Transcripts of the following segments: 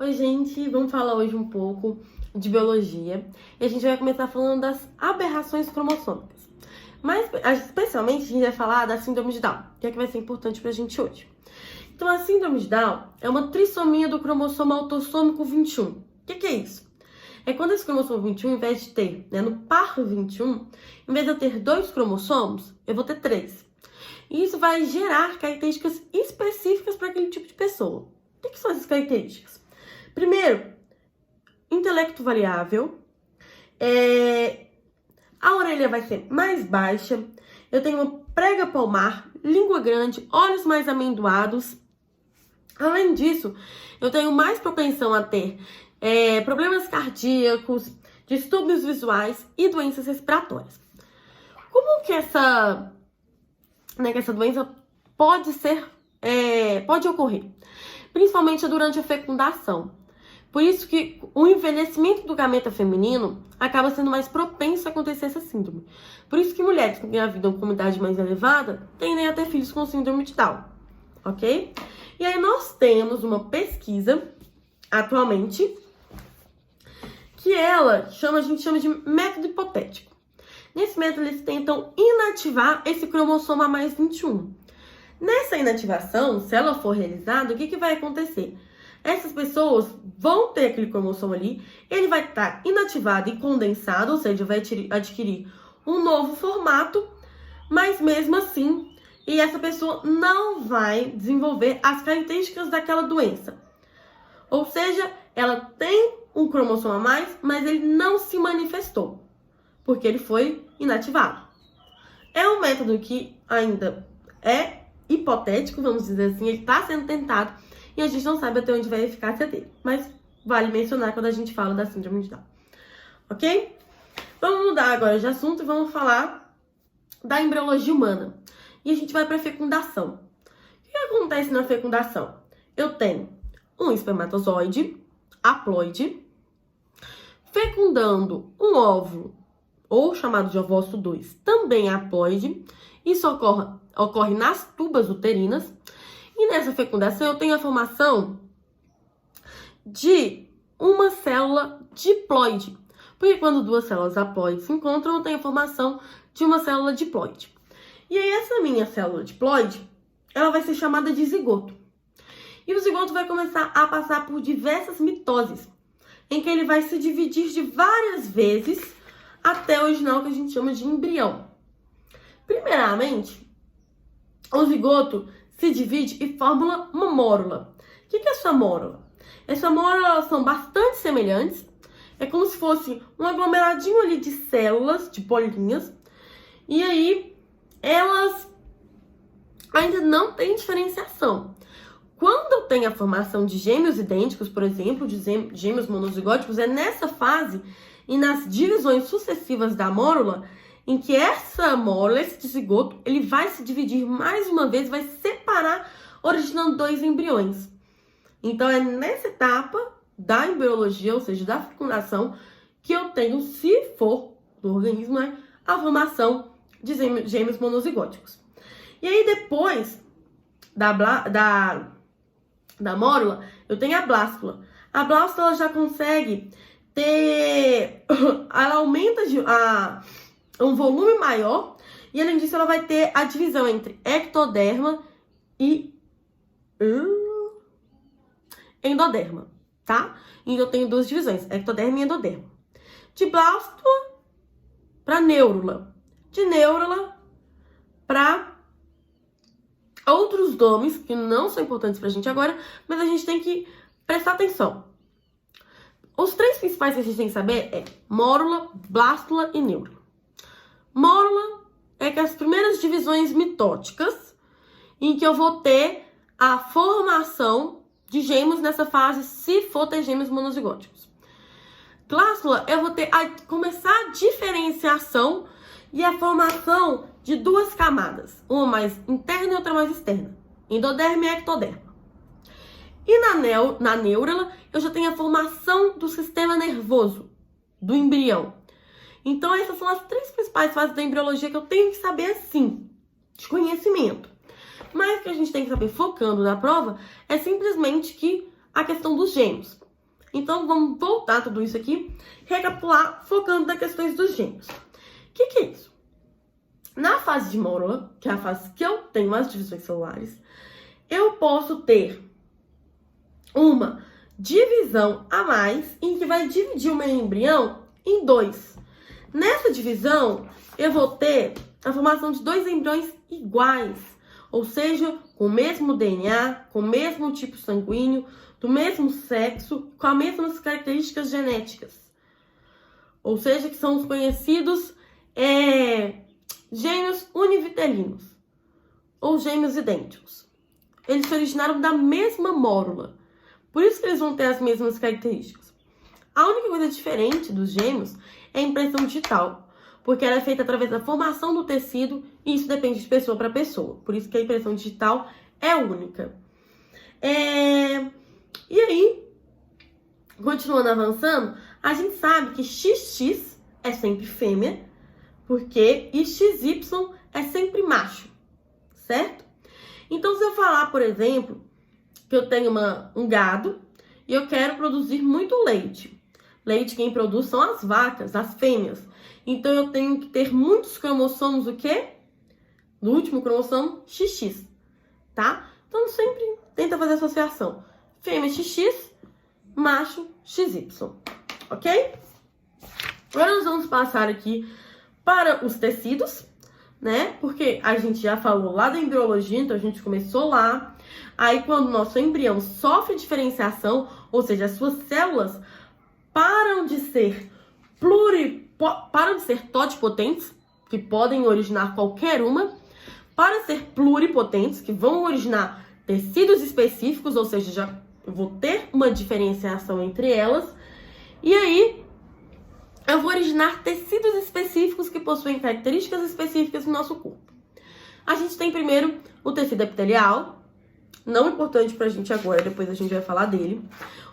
Oi, gente, vamos falar hoje um pouco de biologia e a gente vai começar falando das aberrações cromossômicas. Mas, especialmente, a gente vai falar da síndrome de Down, que é que vai ser importante pra gente hoje. Então, a síndrome de Down é uma trissomia do cromossomo autossômico 21. O que é isso? É quando esse cromossomo 21, em vez de ter, no par 21, em vez de eu ter 2 cromossomos, eu vou ter 3. E isso vai gerar características específicas para aquele tipo de pessoa. O que são essas características? Primeiro, intelecto variável, a orelha vai ser mais baixa, eu tenho uma prega palmar, língua grande, olhos mais amendoados. Além disso, eu tenho mais propensão a ter problemas cardíacos, distúrbios visuais e doenças respiratórias. Como que essa doença pode ocorrer? Principalmente durante a fecundação. Por isso que o envelhecimento do gameta feminino acaba sendo mais propenso a acontecer essa síndrome. Por isso que mulheres que engravidam com uma idade mais elevada tendem a ter filhos com síndrome de Down, ok? E aí nós temos uma pesquisa, atualmente, que a gente chama de método hipotético. Nesse método eles tentam inativar esse cromossomo a mais 21. Nessa inativação, se ela for realizada, o que vai acontecer? Essas pessoas vão ter aquele cromossomo ali, ele vai estar inativado e condensado, ou seja, vai adquirir um novo formato, mas mesmo assim, e essa pessoa não vai desenvolver as características daquela doença. Ou seja, ela tem um cromossomo a mais, mas ele não se manifestou, porque ele foi inativado. É um método que ainda é hipotético, vamos dizer assim, ele está sendo tentado, e a gente não sabe até onde vai a eficácia dele. Mas vale mencionar quando a gente fala da síndrome de Down. Ok? Vamos mudar agora de assunto e vamos falar da embriologia humana. E a gente vai para a fecundação. O que acontece na fecundação? Eu tenho um espermatozoide, haploide, fecundando um óvulo, ou chamado de ovócito 2, também haploide. Isso ocorre nas tubas uterinas. E nessa fecundação eu tenho a formação de uma célula diploide. Porque quando duas células haploides se encontram, eu tenho a formação de uma célula diploide. E aí essa minha célula diploide, ela vai ser chamada de zigoto. E o zigoto vai começar a passar por diversas mitoses, em que ele vai se dividir de várias vezes até o original que a gente chama de embrião. Primeiramente, o zigoto se divide e forma uma mórula. O que é essa mórula? Essa mórula, elas são bastante semelhantes. É como se fosse um aglomeradinho ali de células, de bolinhas. E aí, elas ainda não têm diferenciação. Quando eu tenho a formação de gêmeos idênticos, por exemplo, de gêmeos monozigóticos, é nessa fase e nas divisões sucessivas da mórula em que essa mórula, esse zigoto, ele vai se dividir mais uma vez, vai separar, originando 2 embriões. Então, é nessa etapa da embriologia, ou seja, da fecundação, que eu tenho, se for do organismo, a formação de gêmeos monozigóticos. E aí, depois da mórula, eu tenho a blástula. A blástula já consegue ter... Ela aumenta um volume maior, e além disso ela vai ter a divisão entre ectoderma e endoderma, tá? Então eu tenho 2 divisões, ectoderma e endoderma. De blástula para neurula, de neurula para outros nomes que não são importantes pra gente agora, mas a gente tem que prestar atenção. Os 3 principais que a gente tem que saber é mórula, blástula e neurula. Mórula é que as primeiras divisões mitóticas em que eu vou ter a formação de gêmeos nessa fase, se for ter gêmeos monozigóticos. Blástula, eu vou ter começar a diferenciação e a formação de 2 camadas, uma mais interna e outra mais externa, endoderma e ectoderma. E na neurula, eu já tenho a formação do sistema nervoso, do embrião. Então, essas são as 3 principais fases da embriologia que eu tenho que saber, assim, de conhecimento. Mas o que a gente tem que saber, focando na prova, é simplesmente que a questão dos gêmeos. Então, vamos voltar tudo isso aqui, recapitular, focando nas questões dos gêmeos. O que é isso? Na fase de mórula, que é a fase que eu tenho as divisões celulares, eu posso ter uma divisão a mais, em que vai dividir o meu embrião em 2. Nessa divisão, eu vou ter a formação de 2 embriões iguais, ou seja, com o mesmo DNA, com o mesmo tipo sanguíneo, do mesmo sexo, com as mesmas características genéticas. Ou seja, que são os conhecidos gêmeos univitelinos, ou gêmeos idênticos. Eles se originaram da mesma mórula, por isso que eles vão ter as mesmas características. A única coisa diferente dos gêmeos é a impressão digital, porque ela é feita através da formação do tecido e isso depende de pessoa para pessoa. Por isso que a impressão digital é única. E aí, continuando avançando, a gente sabe que XX é sempre fêmea, porque XY é sempre macho, certo? Então, se eu falar, por exemplo, que eu tenho um gado e eu quero produzir muito leite. Leite quem produz são as vacas, as fêmeas. Então, eu tenho que ter muitos cromossomos, o quê? No último cromossomo, XX, tá? Então, sempre tenta fazer associação. Fêmea XX, macho XY, ok? Agora nós vamos passar aqui para os tecidos, né? Porque a gente já falou lá da embriologia, então a gente começou lá. Aí, quando o nosso embrião sofre diferenciação, ou seja, as suas células param de ser totipotentes, que podem originar qualquer uma, para ser pluripotentes, que vão originar tecidos específicos, ou seja, já vou ter uma diferenciação entre elas. E aí, eu vou originar tecidos específicos que possuem características específicas no nosso corpo. A gente tem primeiro o tecido epitelial, não importante pra gente agora, depois a gente vai falar dele.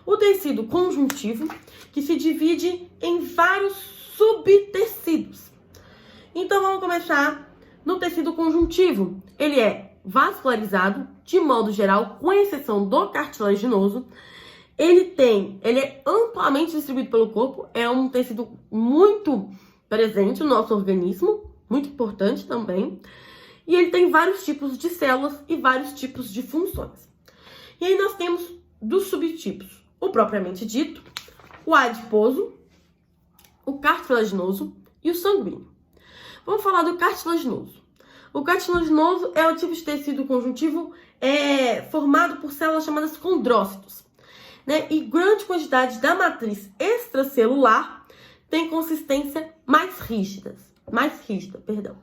O tecido conjuntivo, que se divide em vários subtecidos. Então, vamos começar no tecido conjuntivo. Ele é vascularizado, de modo geral, com exceção do cartilaginoso. Ele é amplamente distribuído pelo corpo, é um tecido muito presente no nosso organismo, muito importante também. E ele tem vários tipos de células e vários tipos de funções. E aí nós temos dos subtipos o propriamente dito, o adiposo, o cartilaginoso e o sanguíneo. Vamos falar do cartilaginoso. O cartilaginoso é o tipo de tecido conjuntivo formado por células chamadas condrócitos, né? E grande quantidade da matriz extracelular tem consistência mais rígida, perdão.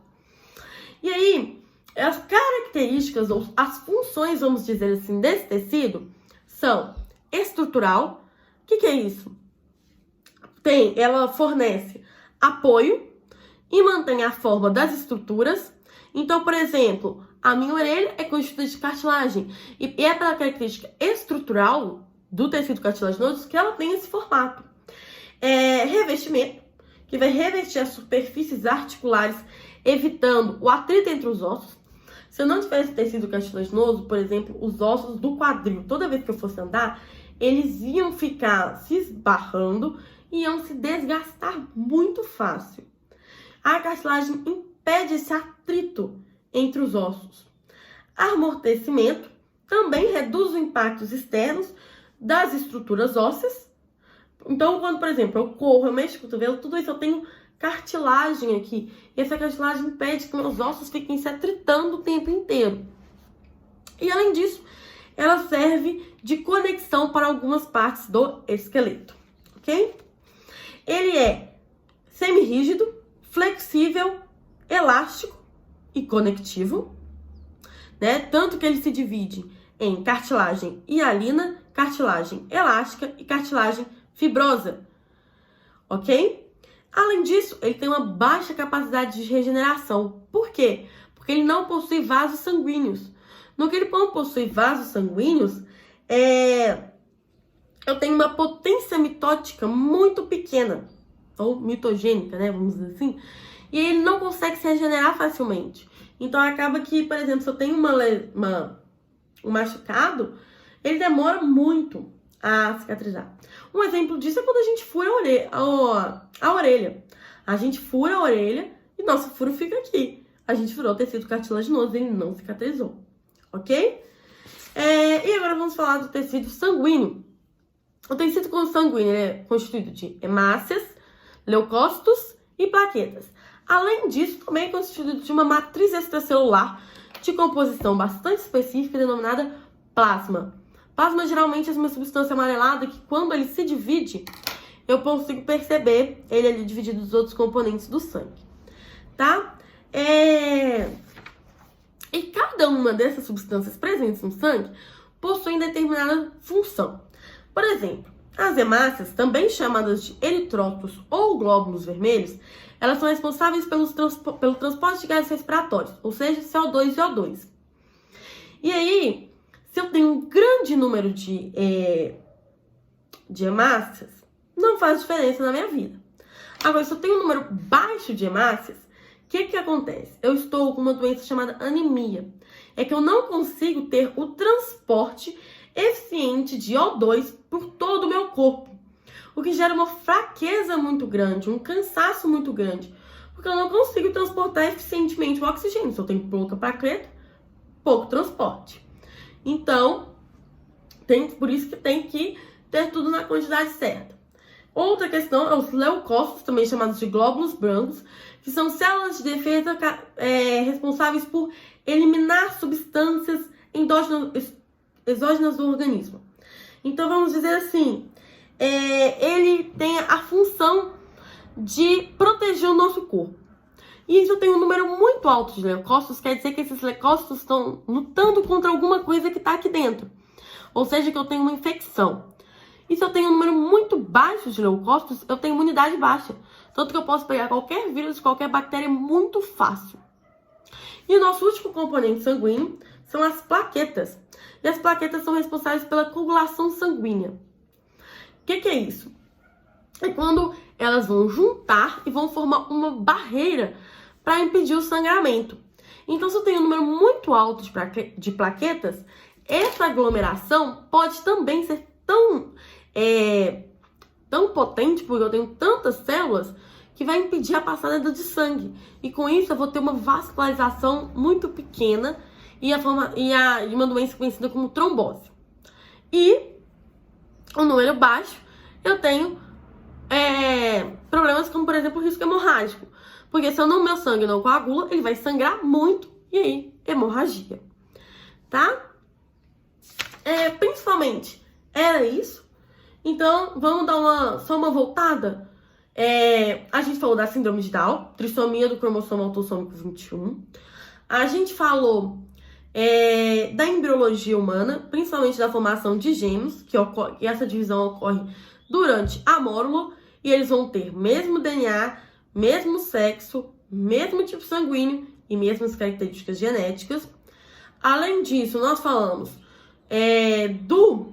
E aí, as características ou as funções, vamos dizer assim, desse tecido são estrutural. O que é isso? Ela fornece apoio e mantém a forma das estruturas. Então, por exemplo, a minha orelha é constituída de cartilagem e é pela característica estrutural do tecido cartilaginoso que ela tem esse formato. Revestimento, que vai revestir as superfícies articulares, evitando o atrito entre os ossos. Se eu não tivesse tecido cartilaginoso, por exemplo, os ossos do quadril, toda vez que eu fosse andar, eles iam ficar se esbarrando e iam se desgastar muito fácil. A cartilagem impede esse atrito entre os ossos. Amortecimento também reduz os impactos externos das estruturas ósseas. Então, quando, por exemplo, eu corro, eu mexo com o cotovelo, tudo isso eu tenho cartilagem aqui. E essa cartilagem impede que meus ossos fiquem se atritando o tempo inteiro. E, além disso, ela serve de conexão para algumas partes do esqueleto, ok? Ele é semirrígido, flexível, elástico e conectivo, né? Tanto que ele se divide em cartilagem hialina, cartilagem elástica e cartilagem fibrosa, ok? Além disso, ele tem uma baixa capacidade de regeneração. Por quê? Porque ele não possui vasos sanguíneos. No que ele não possui vasos sanguíneos, eu tenho uma potência mitótica muito pequena, ou mitogênica, né, vamos dizer assim, e ele não consegue se regenerar facilmente. Então, acaba que, por exemplo, se eu tenho um machucado, ele demora muito a cicatrizar. Um exemplo disso é quando a gente fura a orelha. A gente fura a orelha e nosso furo fica aqui. A gente furou o tecido cartilaginoso e ele não cicatrizou, ok? E agora vamos falar do tecido sanguíneo. O tecido sanguíneo é constituído de hemácias, leucócitos e plaquetas. Além disso, também é constituído de uma matriz extracelular de composição bastante específica denominada plasma. Plasma geralmente é uma substância amarelada que, quando ele se divide, eu consigo perceber ele ali dividido dos outros componentes do sangue, tá? E cada uma dessas substâncias presentes no sangue possui determinada função. Por exemplo, as hemácias, também chamadas de eritrócitos ou glóbulos vermelhos, elas são responsáveis pelo transporte de gases respiratórios, ou seja, CO2 e O2. E aí, se eu tenho um grande número de hemácias, não faz diferença na minha vida. Agora, se eu tenho um número baixo de hemácias, o que acontece? Eu estou com uma doença chamada anemia. É que eu não consigo ter o transporte eficiente de O2 por todo o meu corpo. O que gera uma fraqueza muito grande, um cansaço muito grande. Porque eu não consigo transportar eficientemente o oxigênio. Se eu tenho pouca plaqueta, pouco transporte. Então, por isso que tem que ter tudo na quantidade certa. Outra questão é os leucócitos, também chamados de glóbulos brancos, que são células de defesa responsáveis por eliminar substâncias exógenas do organismo. Então, vamos dizer assim, ele tem a função de proteger o nosso corpo. E isso tem um número muito alto de leucócitos, quer dizer que esses leucócitos estão lutando contra alguma coisa que está aqui dentro. Ou seja, que eu tenho uma infecção. E se eu tenho um número muito baixo de leucócitos, eu tenho imunidade baixa. Tanto que eu posso pegar qualquer vírus, qualquer bactéria muito fácil. E o nosso último componente sanguíneo são as plaquetas. E as plaquetas são responsáveis pela coagulação sanguínea. O que é isso? É quando elas vão juntar e vão formar uma barreira para impedir o sangramento. Então, se eu tenho um número muito alto de plaquetas, essa aglomeração pode também ser tão potente, porque eu tenho tantas células, que vai impedir a passada de sangue. E com isso eu vou ter uma vascularização muito pequena e uma doença conhecida como trombose. E o número baixo, eu tenho problemas como, por exemplo, o risco hemorrágico. Porque se meu sangue não coagula, ele vai sangrar muito e aí hemorragia. Tá? Principalmente, era isso. Então, vamos dar só uma voltada. A gente falou da síndrome de Down, trissomia do cromossomo autossômico 21. A gente falou da embriologia humana, principalmente da formação de gêmeos, que essa divisão ocorre durante a mórula, e eles vão ter mesmo DNA, mesmo sexo, mesmo tipo sanguíneo e mesmas características genéticas. Além disso, nós falamos do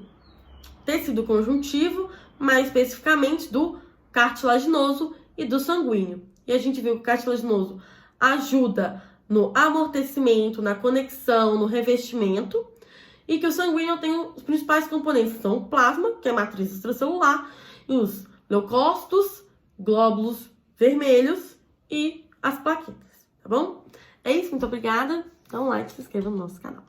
tecido conjuntivo, mais especificamente do cartilaginoso e do sanguíneo. E a gente viu que o cartilaginoso ajuda no amortecimento, na conexão, no revestimento, e que o sanguíneo tem os principais componentes, são o plasma, que é a matriz extracelular, e os leucócitos, glóbulos vermelhos e as plaquetas, tá bom? É isso, muito obrigada. Dá um like e se inscreva no nosso canal.